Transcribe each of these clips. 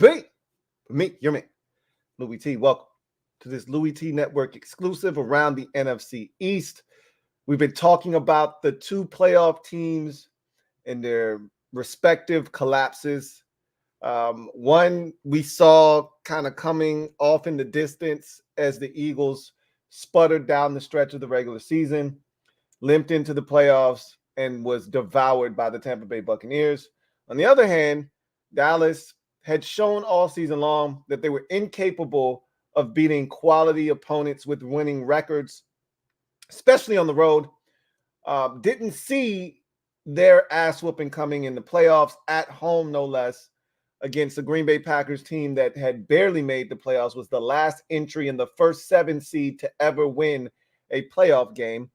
B. Me, you're me. Louie T, welcome to this Louie T Network exclusive around the NFC East. We've been talking about the two playoff teams and their respective collapses. One we saw kind of coming off in the distance as the Eagles sputtered down the stretch of the regular season, limped into the playoffs, and was devoured by the Tampa Bay Buccaneers. On the other hand, Dallas had shown all season long that they were incapable of beating quality opponents with winning records, especially on the road. Didn't see their ass whooping coming in the playoffs, at home no less, against the Green Bay Packers team that had barely made the playoffs, was the last entry in the first 7 seed to ever win a playoff game.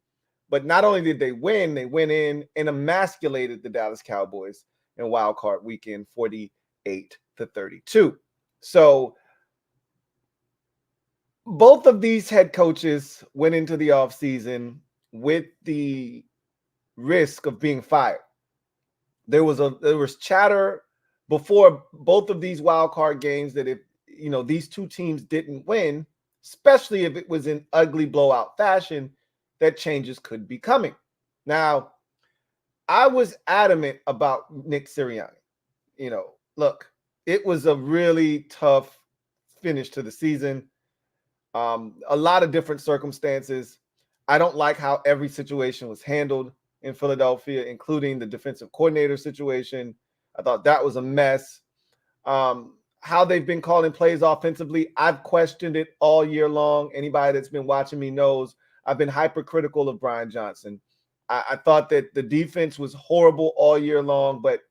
But not only did they went in and emasculated the Dallas Cowboys in Wild Card Weekend 48-32. So both of these head coaches went into the offseason with the risk of being fired. There was chatter before both of these wild card games that if these two teams didn't win, especially if it was in ugly blowout fashion, that changes could be coming. Now, I was adamant about Nick Sirianni. Look, it was a really tough finish to the season. A lot of different circumstances. I don't like how every situation was handled in Philadelphia, including the defensive coordinator situation. I thought that was a mess. How they've been calling plays offensively, I've questioned it all year long. Anybody that's been watching me knows I've been hypercritical of Brian Johnson. I thought that the defense was horrible all year long, but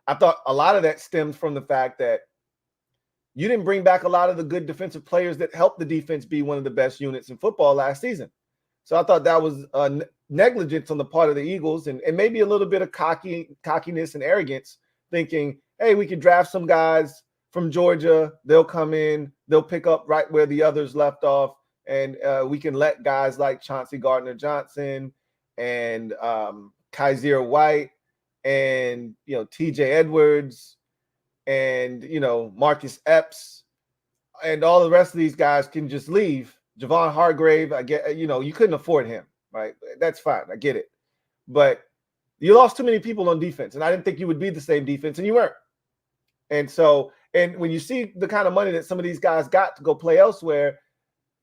I thought a lot of that stemmed from the fact that you didn't bring back a lot of the good defensive players that helped the defense be one of the best units in football last season. So I thought that was negligence on the part of the Eagles and maybe a little bit of cockiness and arrogance, thinking, hey, we can draft some guys from Georgia. They'll come in. They'll pick up right where the others left off. And we can let guys like Chauncey Gardner-Johnson and Kaiser White and, TJ Edwards and, Marcus Epps and all the rest of these guys can just leave. Javon Hargrave, I get, you couldn't afford him, right? That's fine. I get it. But you lost too many people on defense, and I didn't think you would be the same defense, and you weren't. And so, and when you see the kind of money that some of these guys got to go play elsewhere,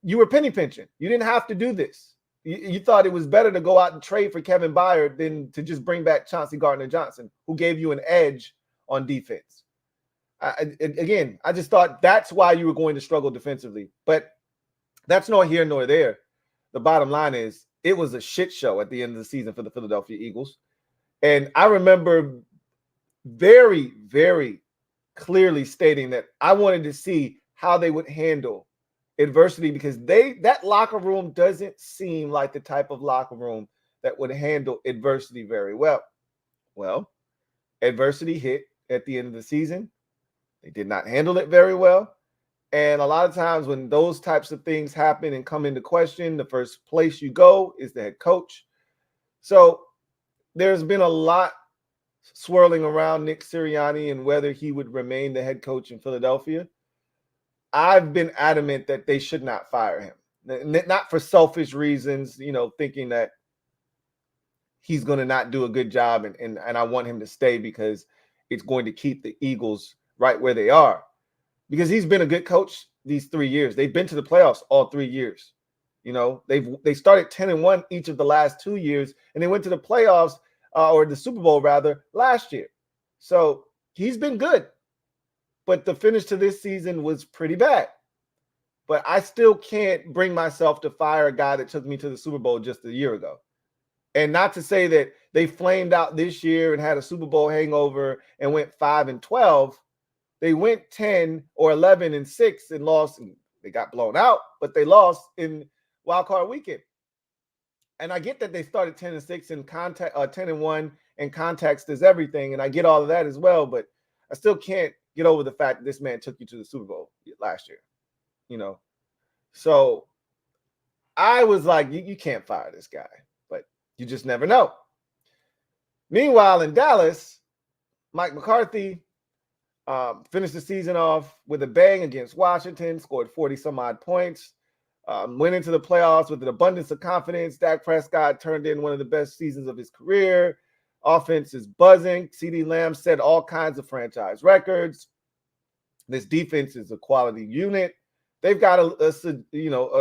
you were penny pinching. You didn't have to do this. You thought it was better to go out and trade for Kevin Byard than to just bring back Chauncey Gardner-Johnson, who gave you an edge on defense. Again, I just thought that's why you were going to struggle defensively. But that's nor here nor there. The bottom line is it was a shit show at the end of the season for the Philadelphia Eagles. And I remember very, very clearly stating that I wanted to see how they would handle adversity, because that locker room doesn't seem like the type of locker room that would handle adversity very well. Well, adversity hit at the end of the season. They did not handle it very well. And a lot of times when those types of things happen and come into question, the first place you go is the head coach. So there's been a lot swirling around Nick Sirianni and whether he would remain the head coach in Philadelphia. I've been adamant that they should not fire him, not for selfish reasons, thinking that he's going to not do a good job and I want him to stay because it's going to keep the Eagles right where they are. Because he's been a good coach these 3 years. They've been to the playoffs all 3 years. They started 10-1 each of the last 2 years, and they went to the playoffs or the Super Bowl rather last year. So he's been good. But the finish to this season was pretty bad. But I still can't bring myself to fire a guy that took me to the Super Bowl just a year ago. And not to say that they flamed out this year and had a Super Bowl hangover and went 5-12. They went 10 or 11-6 and lost. And they got blown out, but they lost in Wild Card Weekend. And I get that they started 10-6 and 10-1, and context is everything. And I get all of that as well, but I still can't get over the fact that this man took you to the Super Bowl last year. So I was like, you can't fire this guy, but you just never know. Meanwhile, in Dallas, Mike McCarthy Finished the season off with a bang against Washington, scored 40 some odd points. Went into the playoffs with an abundance of confidence. Dak Prescott turned in one of the best seasons of his career. Offense is buzzing. CeeDee Lamb set all kinds of franchise records. This defense is a quality unit. They've got a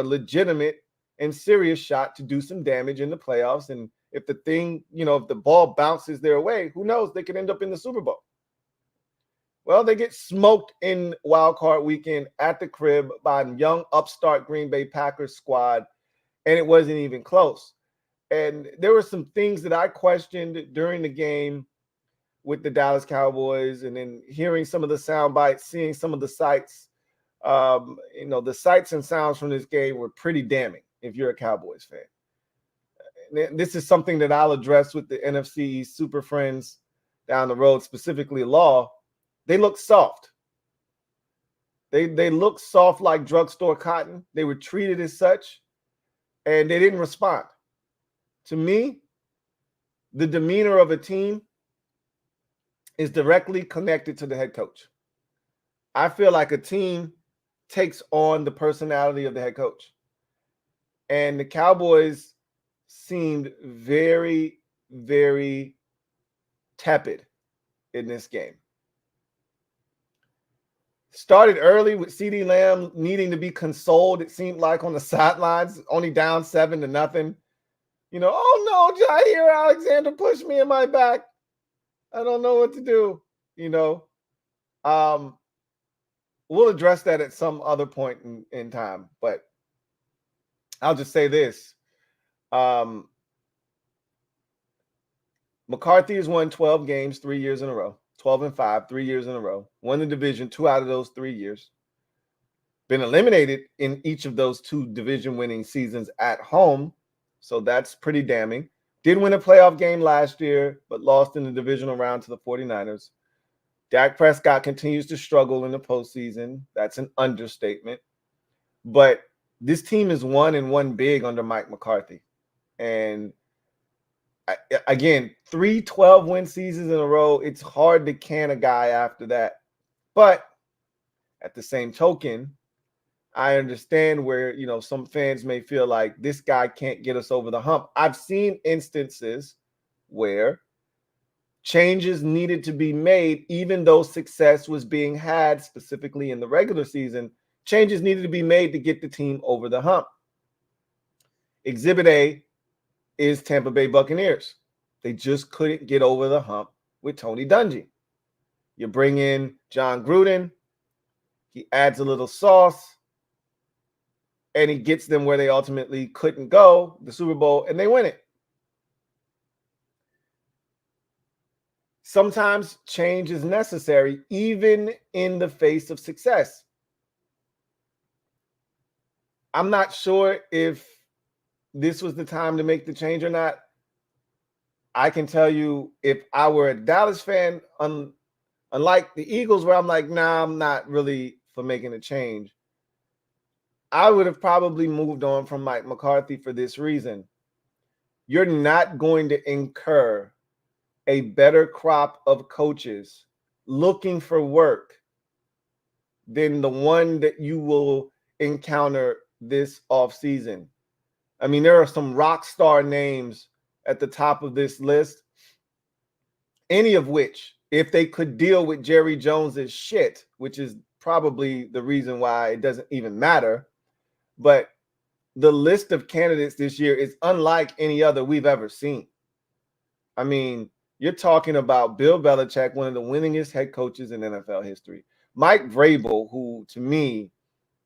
legitimate and serious shot to do some damage in the playoffs. And if the thing, if the ball bounces their way, who knows? They could end up in the Super Bowl. Well, they get smoked in wild card weekend at the crib by a young upstart Green Bay Packers squad, and it wasn't even close. And there were some things that I questioned during the game with the Dallas Cowboys, and then hearing some of the sound bites, seeing some of the sights. The sights and sounds from this game were pretty damning if you're a Cowboys fan. This is something that I'll address with the NFC East super friends down the road, specifically Law. They look soft. They look soft like drugstore cotton. They were treated as such, and they didn't respond. To me, the demeanor of a team is directly connected to the head coach. I feel like a team takes on the personality of the head coach. And the Cowboys seemed very, very tepid in this game. Started early with CeeDee Lamb needing to be consoled, it seemed like, on the sidelines, only down 7-0. Oh no, Jair Alexander pushed me in my back. I don't know what to do. We'll address that at some other point in time. But I'll just say this. McCarthy has won 12 games 3 years in a row. 12-5, 3 years in a row. Won the division 2 out of those 3 years. Been eliminated in each of those 2 division-winning seasons at home. So that's pretty damning. Did win a playoff game last year, but lost in the divisional round to the 49ers. Dak Prescott continues to struggle in the postseason. That's an understatement. But this team has won and won big under Mike McCarthy. And again, 3 12-win seasons in a row. It's hard to can a guy after that. But at the same token, I understand where, some fans may feel like this guy can't get us over the hump. I've seen instances where changes needed to be made, even though success was being had specifically in the regular season. Changes needed to be made to get the team over the hump. Exhibit A is Tampa Bay Buccaneers. They just couldn't get over the hump with Tony Dungy. You bring in John Gruden. He adds a little sauce, and he gets them where they ultimately couldn't go, the Super Bowl, and they win it. Sometimes change is necessary, even in the face of success. I'm not sure if this was the time to make the change or not. I can tell you, if I were a Dallas fan, unlike the Eagles, where I'm like, nah, I'm not really for making a change, I would have probably moved on from Mike McCarthy for this reason. You're not going to incur a better crop of coaches looking for work than the one that you will encounter this offseason. I mean, there are some rock star names at the top of this list, any of which, if they could deal with Jerry Jones's shit, which is probably the reason why it doesn't even matter, but the list of candidates this year is unlike any other we've ever seen. I mean, you're talking about Bill Belichick, one of the winningest head coaches in NFL history. Mike Vrabel, who to me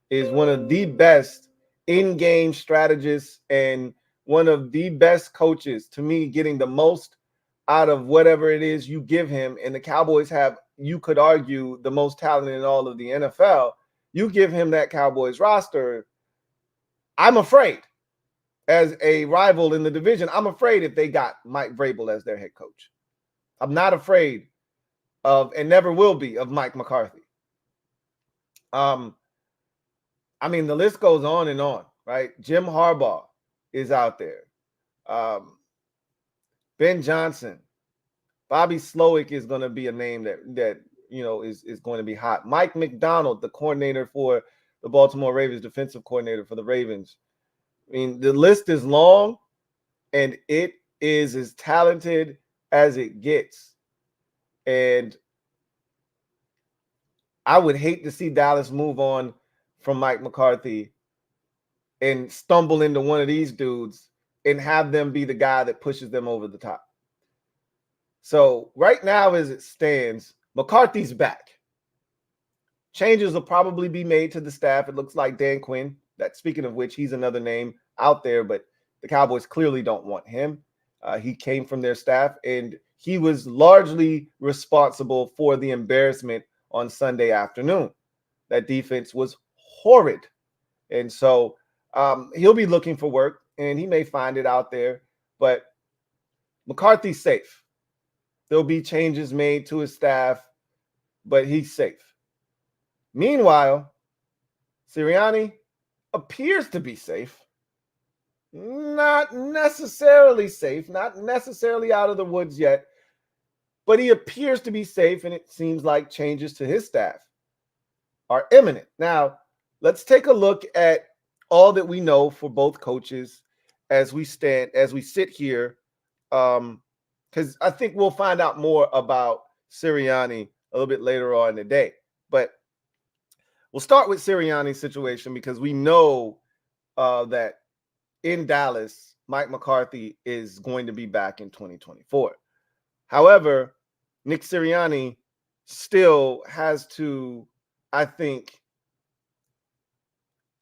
is one of the best in-game strategists and one of the best coaches, to me, getting the most out of whatever it is you give him. And the Cowboys have, you could argue, the most talent in all of the NFL. You give him that Cowboys roster, I'm afraid, as a rival in the division, I'm afraid if they got Mike Vrabel as their head coach. I'm not afraid of, and never will be, of Mike McCarthy. I mean, the list goes on and on, right? Jim Harbaugh is out there. Ben Johnson. Bobby Slowick is going to be a name that is going to be hot. Mike McDonald, the coordinator for the Baltimore Ravens, defensive coordinator for the Ravens. I mean, the list is long, and it is as talented as it gets. And I would hate to see Dallas move on from Mike McCarthy and stumble into one of these dudes and have them be the guy that pushes them over the top. So right now, as it stands, McCarthy's back. Changes will probably be made to the staff. It looks like Dan Quinn, that speaking of which, he's another name out there, but the Cowboys clearly don't want him. He came from their staff, and he was largely responsible for the embarrassment on Sunday afternoon. That defense was horrid. And so he'll be looking for work, and he may find it out there, but McCarthy's safe. There'll be changes made to his staff, but he's safe. Meanwhile, Sirianni appears to be safe. Not necessarily safe, not necessarily out of the woods yet, but he appears to be safe, and it seems like changes to his staff are imminent. Now, let's take a look at all that we know for both coaches as we sit here, because I think we'll find out more about Sirianni a little bit later on today. But we'll start with Sirianni's situation because we know that in Dallas, Mike McCarthy is going to be back in 2024. However, Nick Sirianni still has to, I think,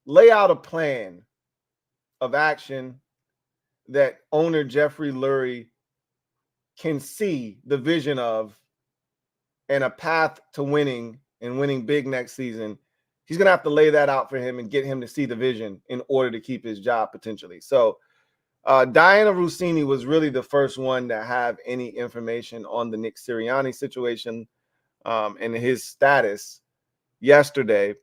lay out a plan of action that owner Jeffrey Lurie can see the vision of and a path to winning and winning big next season. He's going to have to lay that out for him and get him to see the vision in order to keep his job potentially. So Diana Rossini was really the first one to have any information on the Nick Sirianni situation and his status yesterday.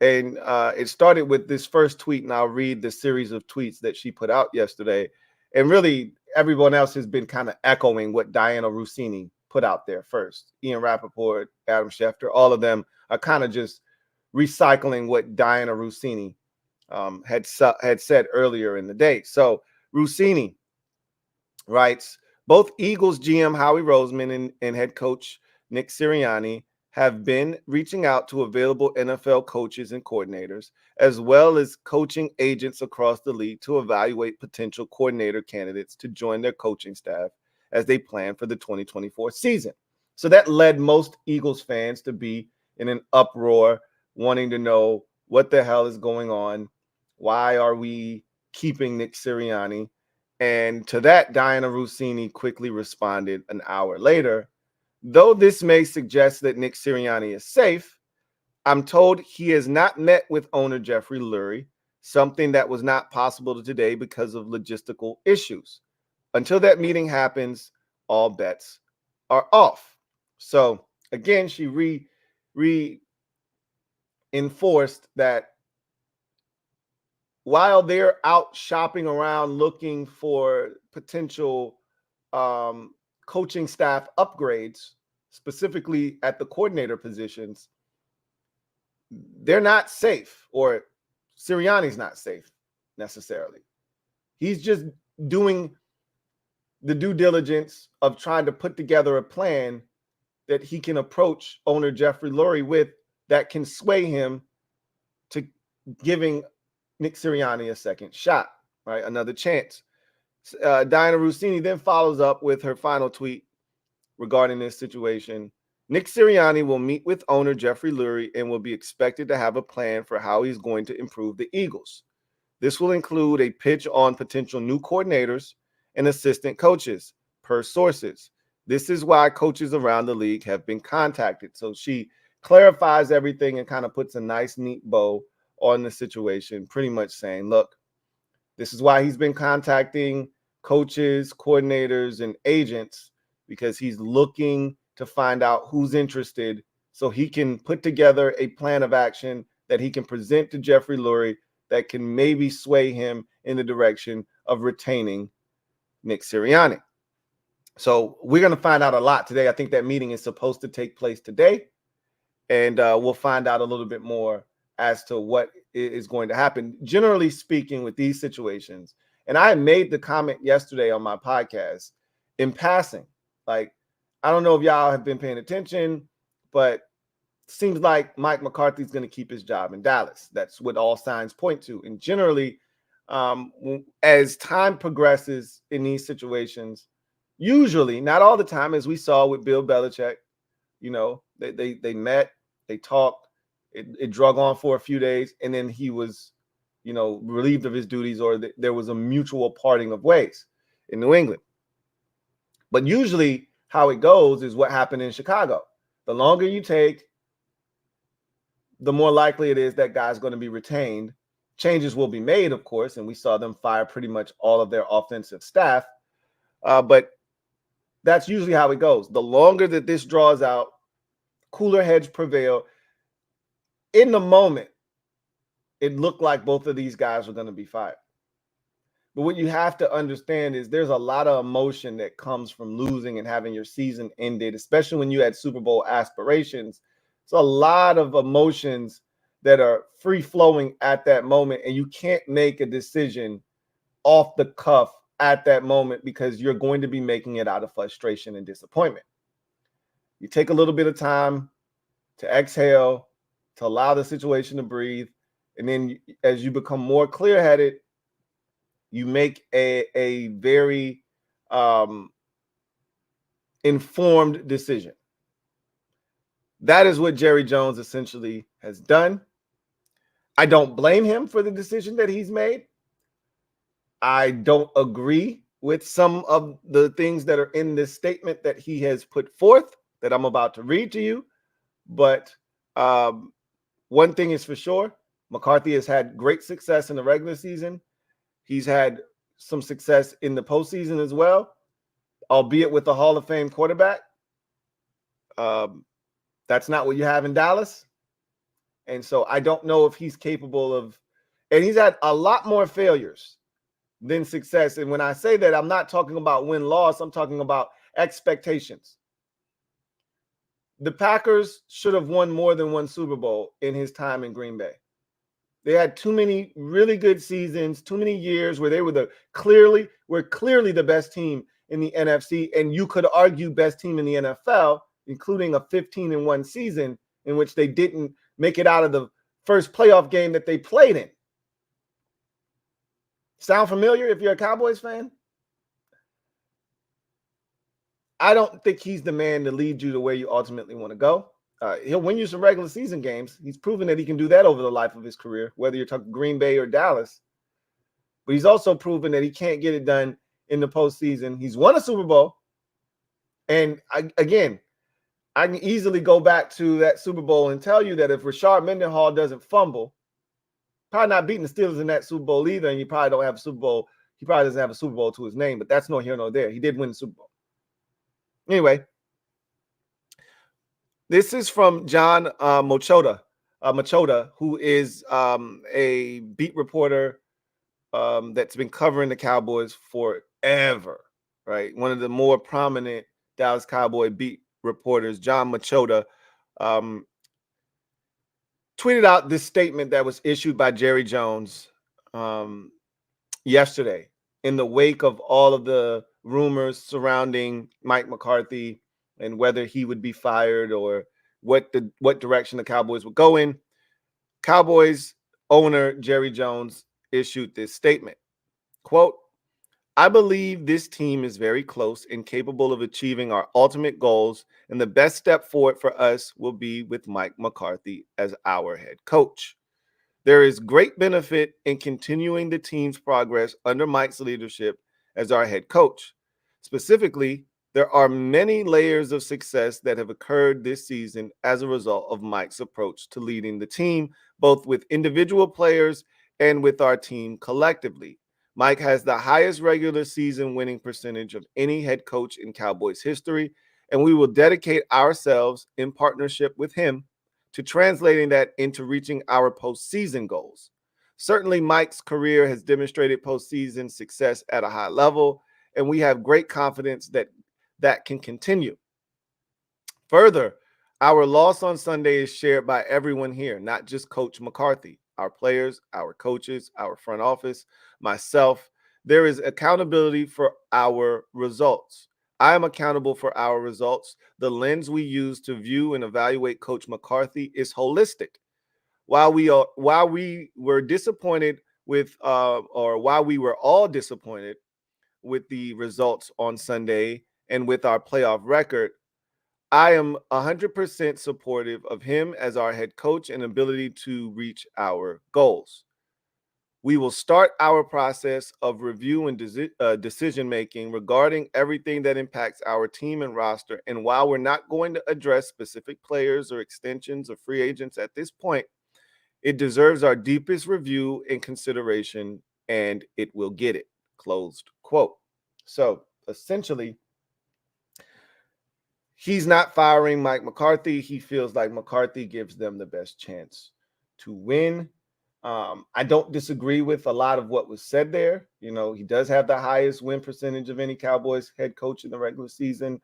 And it started with this first tweet, and I'll read the series of tweets that she put out yesterday. And really, everyone else has been kind of echoing what Diana Rossini put out there first. Ian Rappaport, Adam Schefter, all of them are kind of just recycling what Diana Rossini had said earlier in the day. So Rossini writes, both Eagles GM Howie Roseman and head coach Nick Sirianni have been reaching out to available NFL coaches and coordinators, as well as coaching agents across the league to evaluate potential coordinator candidates to join their coaching staff as they plan for the 2024 season. So that led most Eagles fans to be in an uproar, wanting to know what the hell is going on. Why are we keeping Nick Sirianni? And to that, Diana Rossini quickly responded an hour later. Though this may suggest that Nick Sirianni is safe, I'm told he has not met with owner Jeffrey Lurie, something that was not possible today because of logistical issues. Until that meeting happens, all bets are off. So again, she reinforced that while they're out shopping around looking for potential coaching staff upgrades, specifically at the coordinator positions, they're not safe, or Sirianni's not safe necessarily. He's just doing the due diligence of trying to put together a plan that he can approach owner Jeffrey Lurie with that can sway him to giving Nick Sirianni a second shot, right? Another chance. Diana Rossini then follows up with her final tweet regarding this situation. Nick Sirianni will meet with owner Jeffrey Lurie and will be expected to have a plan for how he's going to improve the Eagles. This will include a pitch on potential new coordinators and assistant coaches, per sources. This is why coaches around the league have been contacted. So she clarifies everything and kind of puts a nice, neat bow on the situation, pretty much saying, look, this is why he's been contacting coaches, coordinators, and agents, because he's looking to find out who's interested so he can put together a plan of action that he can present to Jeffrey Lurie that can maybe sway him in the direction of retaining Nick Sirianni. So we're going to find out a lot today. I think that meeting is supposed to take place today. and we'll find out a little bit more as to what is going to happen. Generally speaking, with these situations, and I made the comment yesterday on my podcast in passing, like, I don't know if y'all have been paying attention, but seems like Mike McCarthy's going to keep his job in Dallas. That's what all signs point to. And generally, as time progresses in these situations, usually, not all the time, as we saw with Bill Belichick, they met, they talked, it drug on for a few days, and then he was, relieved of his duties, or there was a mutual parting of ways in New England. But usually how it goes is what happened in Chicago. The longer you take, the more likely it is that guy's going to be retained. Changes will be made, of course, and we saw them fire pretty much all of their offensive staff. But that's usually how it goes. The longer that this draws out, cooler heads prevail. In the moment, it looked like both of these guys were going to be fired. But what you have to understand is there's a lot of emotion that comes from losing and having your season ended, especially when you had Super Bowl aspirations. It's a lot of emotions that are free flowing at that moment, and you can't make a decision off the cuff at that moment because you're going to be making it out of frustration and disappointment. You take a little bit of time to exhale, to allow the situation to breathe, and then as you become more clear-headed, you make a very informed decision. That is what Jerry Jones essentially has done. I don't blame him for the decision that he's made. I don't agree with some of the things that are in this statement that he has put forth that I'm about to read to you. But one thing is for sure, McCarthy has had great success in the regular season. He's had some success in the postseason as well, albeit with a Hall of Fame quarterback. That's not what you have in Dallas. And so I don't know if he's capable of, and he's had a lot more failures than success. And when I say that, I'm not talking about win-loss. I'm talking about expectations. The Packers should have won more than one Super Bowl in his time in Green Bay. They had too many really good seasons, too many years where they were clearly the best team in the NFC, and you could argue best team in the NFL, including a 15-1 season in which they didn't make it out of the first playoff game that they played in. Sound familiar if you're a Cowboys fan? I don't think he's the man to lead you to where you ultimately want to go. He'll win you some regular season games. He's proven that he can do that over the life of his career, whether you're talking Green Bay or Dallas. But he's also proven that he can't get it done in the postseason. He's won a Super Bowl. And again, I can easily go back to that Super Bowl and tell you that if Rashard Mendenhall doesn't fumble, probably not beating the Steelers in that Super Bowl either, and he probably don't have a Super Bowl. He probably doesn't have a Super Bowl to his name, but that's no here nor there. He did win the Super Bowl. Anyway, this is from John Machota, who is a beat reporter that's been covering the Cowboys forever, right? One of the more prominent Dallas Cowboy beat reporters, John Machota, tweeted out this statement that was issued by Jerry Jones yesterday in the wake of all of the rumors surrounding Mike McCarthy and whether he would be fired or what direction the Cowboys would go in. Cowboys owner Jerry Jones issued this statement. Quote, "I believe this team is very close and capable of achieving our ultimate goals, and the best step forward for us will be with Mike McCarthy as our head coach. There is great benefit in continuing the team's progress under Mike's leadership as our head coach. Specifically, there are many layers of success that have occurred this season as a result of Mike's approach to leading the team, both with individual players and with our team collectively. Mike has the highest regular season winning percentage of any head coach in Cowboys history, and we will dedicate ourselves in partnership with him to translating that into reaching our postseason goals. Certainly, Mike's career has demonstrated postseason success at a high level, and we have great confidence that that can continue. Further, Our loss on Sunday is shared by everyone here, not just Coach McCarthy, our players, our coaches, our front office, myself. There is accountability for our results. I am accountable for our results. The lens we use to view and evaluate Coach McCarthy is holistic. While we were disappointed with, or while we were all disappointed with the results on Sunday and with our playoff record, I am 100% supportive of him as our head coach and ability to reach our goals. We will start our process of review and decision making regarding everything that impacts our team and roster. And while we're not going to address specific players or extensions of free agents at this point, it deserves our deepest review and consideration, and it will get it. Closed quote. So essentially, he's not firing Mike McCarthy. He feels like McCarthy gives them the best chance to win. I don't disagree with a lot of what was said there. You know, he does have the highest win percentage of any Cowboys head coach in the regular season.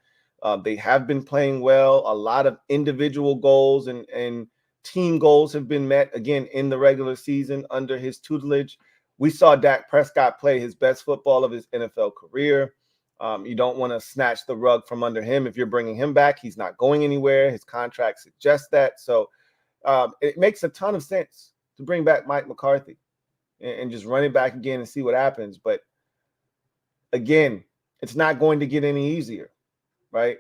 They have been playing well. A lot of individual goals and team goals have been met, again, in the regular season under his tutelage. We saw Dak Prescott play his best football of his NFL career. You don't want to snatch the rug from under him. If you're bringing him back, he's not going anywhere. His contract suggests that. So it makes a ton of sense to bring back Mike McCarthy and just run it back again and see what happens. But again, it's not going to get any easier, right?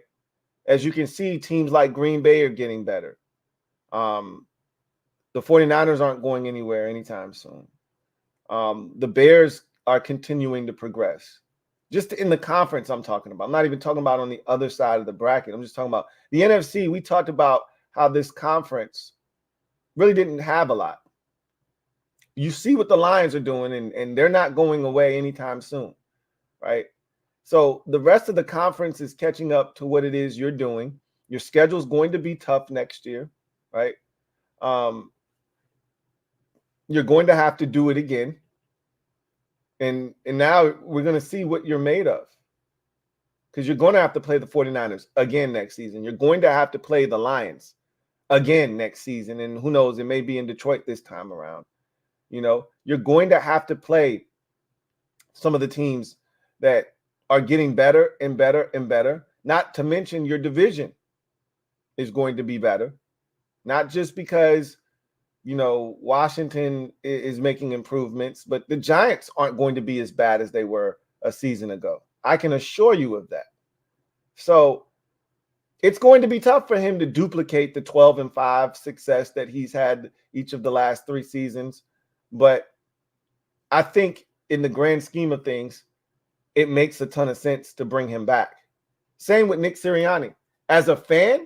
As you can see, teams like Green Bay are getting better. The 49ers aren't going anywhere anytime soon. The Bears are continuing to progress. Just in the conference I'm talking about. I'm not even talking about on the other side of the bracket. I'm just talking about the NFC. We talked about how this conference really didn't have a lot. You see what the Lions are doing, and they're not going away anytime soon, right? So the rest of the conference is catching up to what it is you're doing. Your schedule is going to be tough next year, right? You're going to have to do it again. And now we're going to see what you're made of, because you're going to have to play the 49ers again next season. You're going to have to play the Lions again next season. And who knows, it may be in Detroit this time around. You know, you're going to have to play some of the teams that are getting better and better and better, not to mention your division is going to be better, not just because, you know, Washington is making improvements, but the Giants aren't going to be as bad as they were a season ago. I can assure you of that. So it's going to be tough for him to duplicate the 12-5 success that he's had each of the last 3 seasons. But I think in the grand scheme of things, it makes a ton of sense to bring him back. Same with Nick Sirianni. As a fan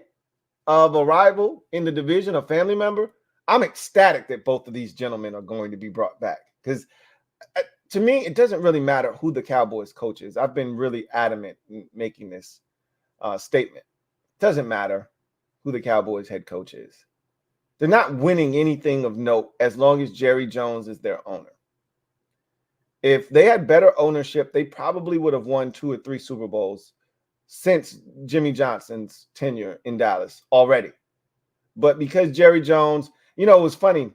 of a rival in the division, a family member, I'm ecstatic that both of these gentlemen are going to be brought back, because to me, it doesn't really matter who the Cowboys coach is. I've been really adamant in making this statement. It doesn't matter who the Cowboys head coach is. They're not winning anything of note as long as Jerry Jones is their owner. If they had better ownership, they probably would have won 2 or 3 Super Bowls since Jimmy Johnson's tenure in Dallas already. But because Jerry Jones, you know, it was funny.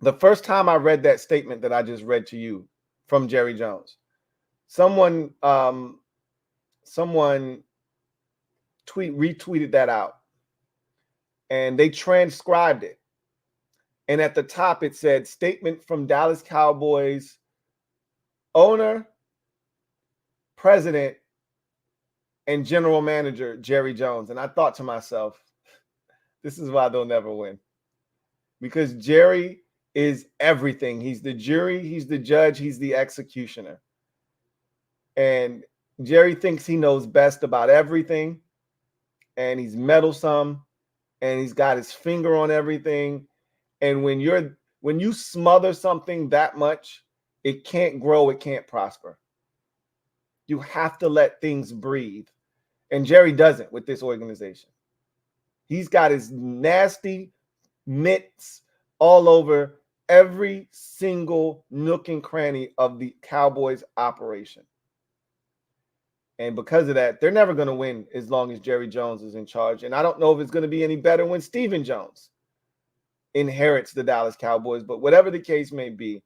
The first time I read that statement that I just read to you from Jerry Jones, someone retweeted that out, and they transcribed it. And at the top, it said, statement from Dallas Cowboys owner, president, and general manager Jerry Jones. And I thought to myself, this is why they'll never win. Because Jerry is everything. He's the jury, he's the judge, he's the executioner. And Jerry thinks he knows best about everything. And he's meddlesome. And he's got his finger on everything. And when you smother something that much, it can't grow, it can't prosper. You have to let things breathe. And Jerry doesn't with this organization. He's got his nasty mitts all over every single nook and cranny of the Cowboys operation. And because of that, they're never going to win as long as Jerry Jones is in charge. And I don't know if it's going to be any better when Stephen Jones inherits the Dallas Cowboys. But whatever the case may be,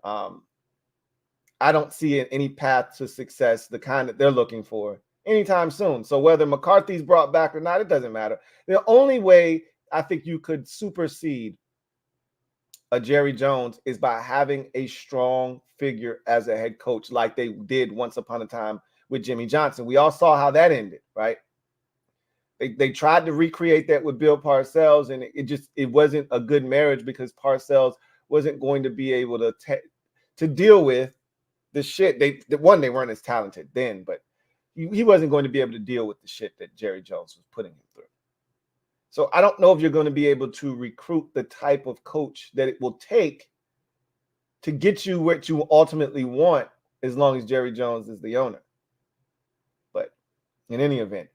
I don't see any path to success, the kind that they're looking for, anytime soon. So whether McCarthy's brought back or not, it doesn't matter. The only way I think you could supersede a Jerry Jones is by having a strong figure as a head coach, like they did once upon a time with Jimmy Johnson. We all saw how that ended, right? They tried to recreate that with Bill Parcells, and it wasn't a good marriage because Parcells wasn't going to be able to deal with the shit. They weren't as talented then, but he wasn't going to be able to deal with the shit that Jerry Jones was putting him through. So I don't know if you're going to be able to recruit the type of coach that it will take to get you what you ultimately want as long as Jerry Jones is the owner. But in any event,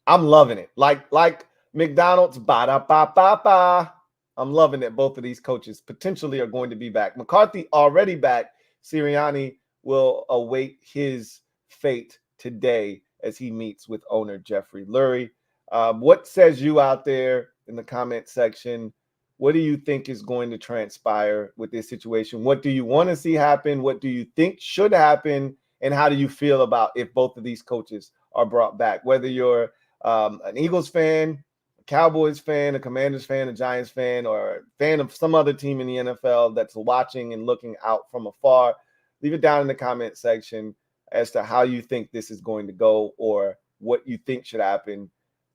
I'm loving it. Like McDonald's, ba-da-ba-ba-ba. I'm loving that both of these coaches potentially are going to be back. McCarthy already back. Sirianni will await his fate today as he meets with owner Jeffrey Lurie. What says you out there in the comment section? What do you think is going to transpire with this situation? What do you want to see happen? What do you think should happen? And how do you feel about if both of these coaches are brought back? Whether you're an Eagles fan, a Cowboys fan, a Commanders fan, a Giants fan, or a fan of some other team in the NFL that's watching and looking out from afar, leave it down in the comment section as to how you think this is going to go or what you think should happen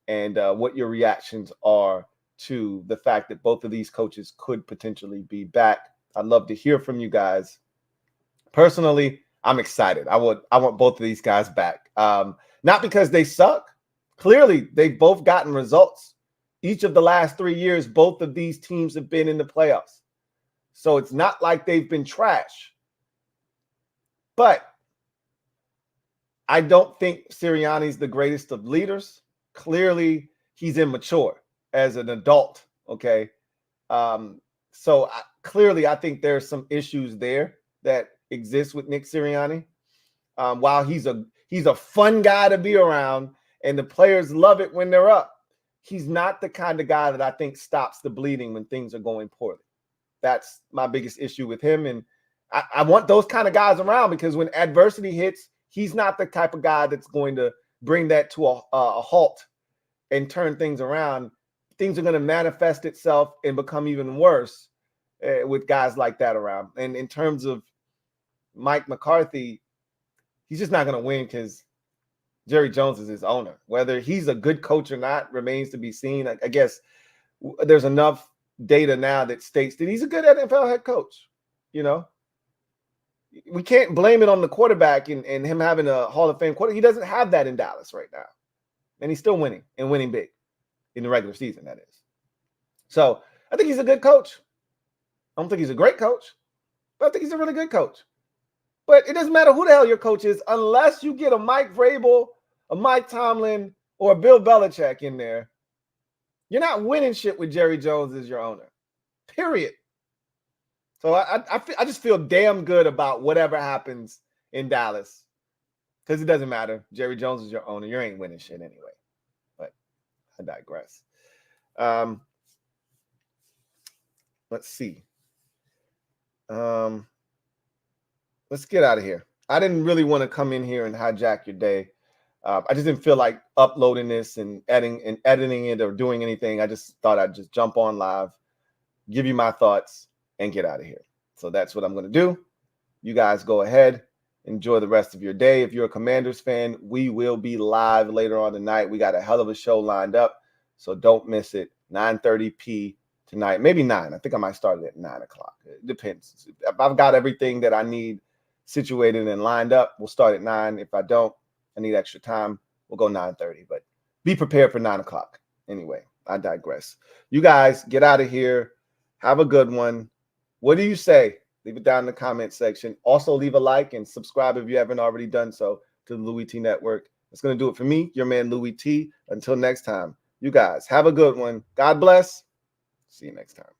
and what your reactions are to the fact that both of these coaches could potentially be back. I'd love to hear from you guys. Personally, I'm excited. I want both of these guys back. Not because they suck. Clearly, they've both gotten results. Each of the last 3 years, both of these teams have been in the playoffs. So it's not like they've been trash. But I don't think Sirianni's the greatest of leaders. Clearly, he's immature as an adult, okay? Clearly, I think there's some issues there that exist with Nick Sirianni. While he's a fun guy to be around and the players love it when they're up, he's not the kind of guy that I think stops the bleeding when things are going poorly. That's my biggest issue with him. And I want those kind of guys around because when adversity hits, he's not the type of guy that's going to bring that to a halt and turn things around. Things are going to manifest itself and become even worse with guys like that around. And in terms of Mike McCarthy, he's just not going to win because Jerry Jones is his owner. Whether he's a good coach or not remains to be seen. I guess there's enough data now that states that he's a good NFL head coach. You know, we can't blame it on the quarterback and him having a Hall of Fame quarterback. He doesn't have that in Dallas right now. And he's still winning and winning big in the regular season, that is. So I think he's a good coach. I don't think he's a great coach, but I think he's a really good coach. But it doesn't matter who the hell your coach is unless you get a Mike Vrabel, a Mike Tomlin, or a Bill Belichick in there. You're not winning shit with Jerry Jones as your owner, period. So I just feel damn good about whatever happens in Dallas because it doesn't matter. Jerry Jones is your owner. You ain't winning shit anyway. But I digress. Let's see. Let's get out of here. I didn't really want to come in here and hijack your day. I just didn't feel like uploading this and editing it or doing anything. I just thought I'd just jump on live, give you my thoughts, and get out of here. So that's what I'm going to do. You guys go ahead. Enjoy the rest of your day. If you're a Commanders fan, we will be live later on tonight. We got a hell of a show lined up, so don't miss it. 9:30 p. tonight, maybe 9. I think I might start it at 9 o'clock. It depends. If I've got everything that I need situated and lined up, we'll start at 9. If I don't, I need extra time, we'll go 9:30. But be prepared for 9 o'clock. Anyway, I digress. You guys get out of here. Have a good one. What do you say? Leave it down in the comment section. Also, leave a like and subscribe if you haven't already done so to the Louie T Network. That's going to do it for me, your man Louie T. Until next time, you guys have a good one. God bless. See you next time.